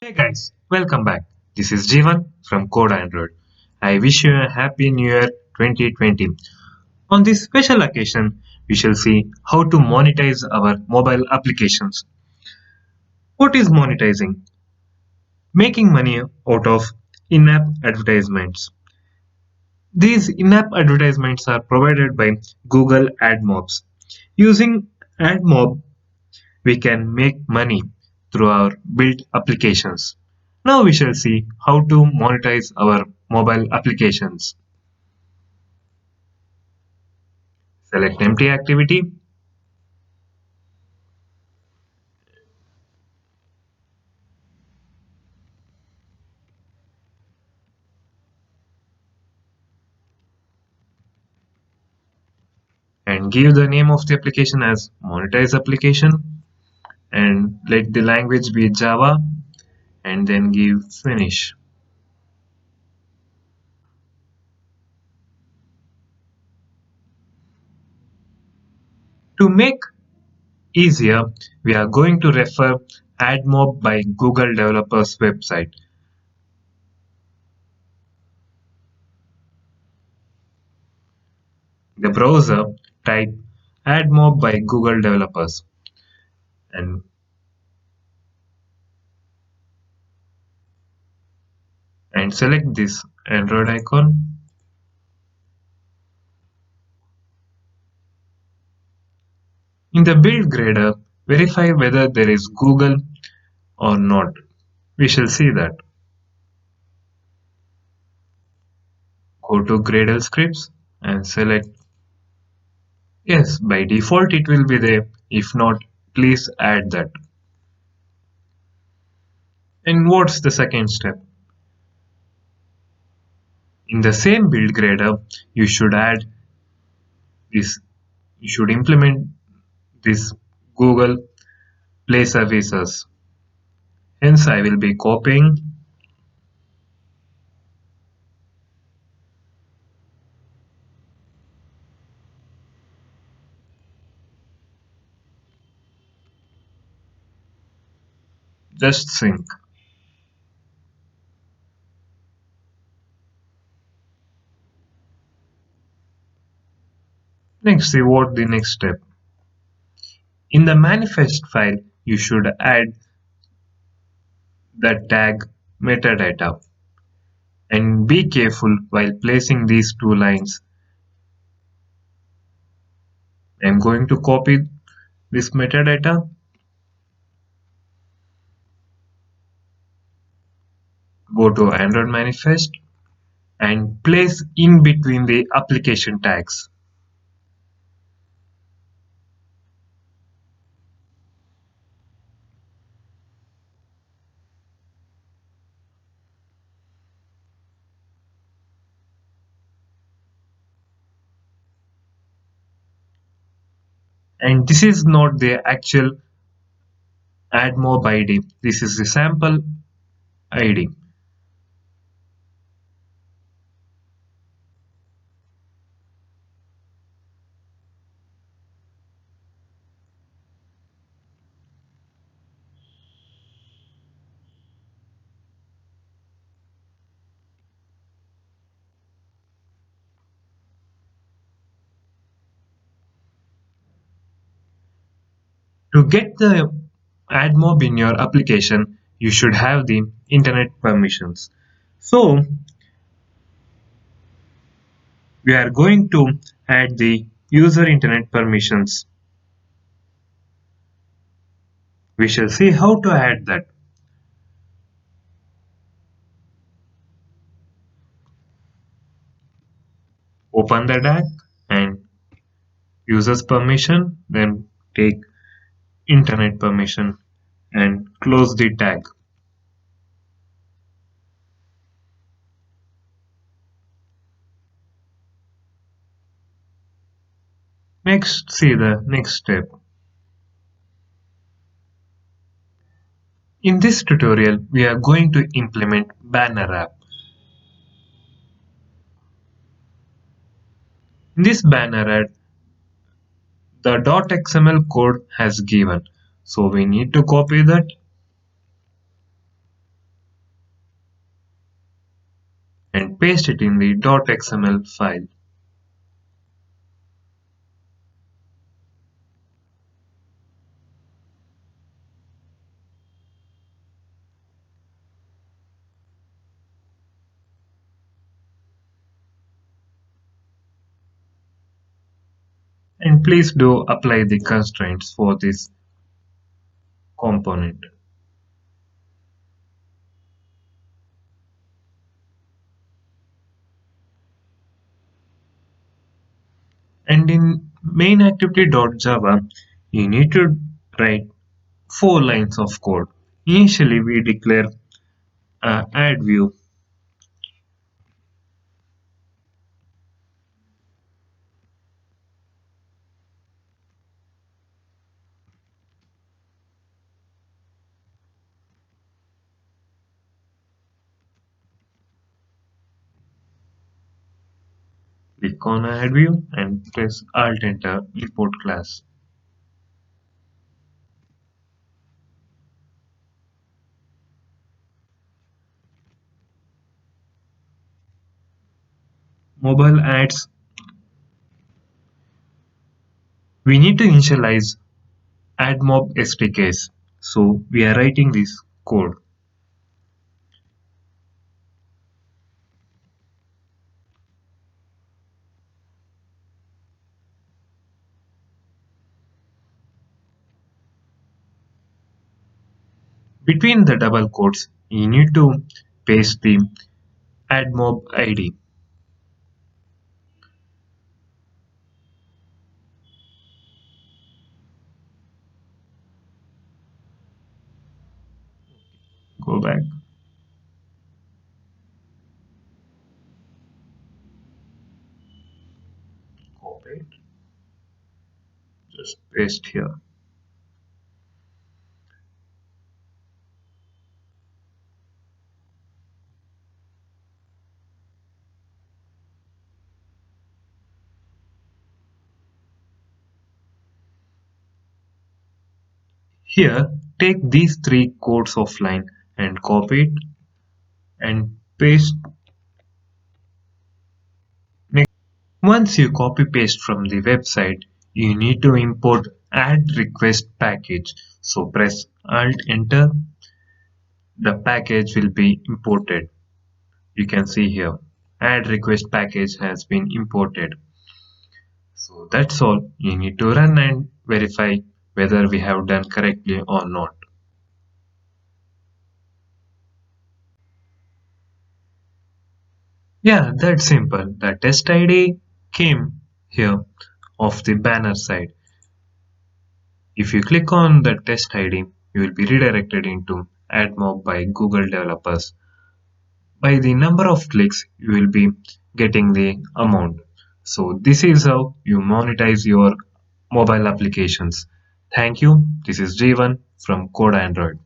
Hey guys, welcome back. This is Jeevan from Code Android. I wish you a happy new year 2020. On this special occasion, we shall see how to monetize our mobile applications. What is monetizing? Making money out of in-app advertisements. These in-app advertisements are provided by Google Admobs. Using Admob, we can make money through our built applications. Now we shall see how to monetize our mobile applications. Select empty activity and give the name of the application as monetize application and let the language be Java and then give finish. To make easier, we are going to refer Admob by Google developers website. The browser type Admob by Google developers and select this Android icon. In the build grader, verify whether there is Google or not. We shall see that. Go to Gradle scripts and select yes, by default it will be there. If not, please add that. And what's the second step? In the same build grader, you should add this, you should implement this Google Play services. Hence, I will be copying, just sync. Next, see what the next step. In the manifest file, you should add the tag metadata and be careful while placing these two lines. I'm going to copy this metadata, go to Android manifest and place in between the application tags. And this is not the actual Admob ID. This is the sample ID. To get the Admob in your application, you should have the internet permissions. So we are going to add the user internet permissions. We shall see how to add that. Open the DAC and users permission, then take internet permission and close the tag. Next, see the next step. In this tutorial, we are going to implement banner app. In this banner app, the .xml code has given. So we need to copy that paste it in the .xml file. And please do apply the constraints for this component. And in main activity.java, you need to write 4 lines of code. Initially, we declare add view, click on add view and press Alt Enter import class. Mobile adds, we need to initialize Admob SDKs. So we are writing this code. Between the double quotes, you need to paste the Admob ID. Go back, copy it, just paste here. Here, take these 3 codes offline and copy it and paste. Once you copy paste from the website, you need to import add request package. So press Alt Enter. The package will be imported. You can see here, add request package has been imported. So that's all. You need to run and verify whether we have done correctly or not. Yeah, that's simple. The test ID came here of the banner side. If you click on the test ID, you will be redirected into Admob by Google developers. By the number of clicks, you will be getting the amount. So this is how you monetize your mobile applications. Thank you. This is Jeevan from Code Android.